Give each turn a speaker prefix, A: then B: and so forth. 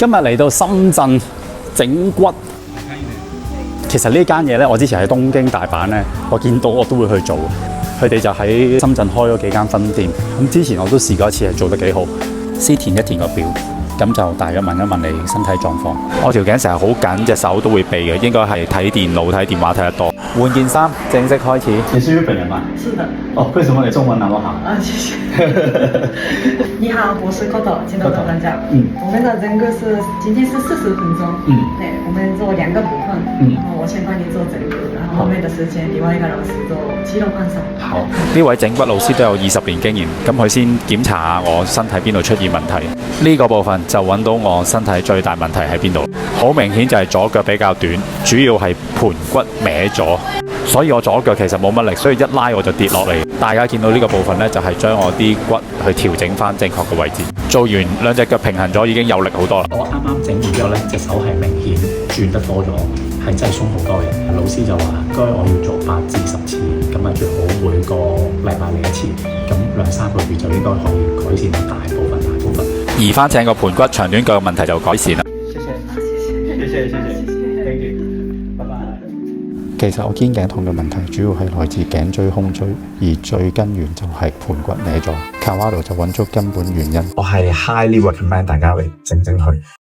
A: 今日嚟到深圳整骨，其實呢間嘢咧，我之前喺東京、大阪咧，我見到我都會去做。佢哋就喺深圳開咗幾間分店，咁之前我都試過一次，係做得幾好。先填一填個表，咁就大約問一問你身體狀況。我條頸成日好緊，隻手都會痹嘅，應該係睇電腦、睇電話睇得多。換件衫，正式開始。你是日本人嗎？
B: 是的。
A: 哦，為什麼你中文那麼好？
B: 啊，謝謝。你好，我是 Koto，金豆豆專家。我們的整個是今天是40分鐘。對，我們做2個部分。然後我先幫你做整個，然後後面的時間另外一個老師做肌肉放鬆。
A: 好，呢位整骨老師都有20年經驗，咁佢先檢查下我身體邊度出現問題。呢個部分就揾到我身體最大問題喺邊度。好明顯就係左腳比較短，主要係盤骨歪咗。所以我左腳其實冇乜力，所以一拉我就跌落嚟。大家見到呢個部分呢，就係將我啲骨去調整翻正確嘅位置。做完兩隻腳平衡咗，已經有力好多啦。我啱啱整完之後呢，隻手係明顯轉得多咗，係真係鬆好多嘅。老師就話應該我要做8至10次，咁啊最好每個禮拜嚟1次，咁2-3個月就應該可以改善到大部分。移翻正個盤骨，長短腳嘅問題就改善啦。謝謝。Thank you。拜拜。其實我肩頸痛嘅問題主要係來自頸椎、胸椎，而最根源就係盤骨歪咗。卡瓦度就揾出根本原因。
C: 我係 highly recommend 大家嚟整佢。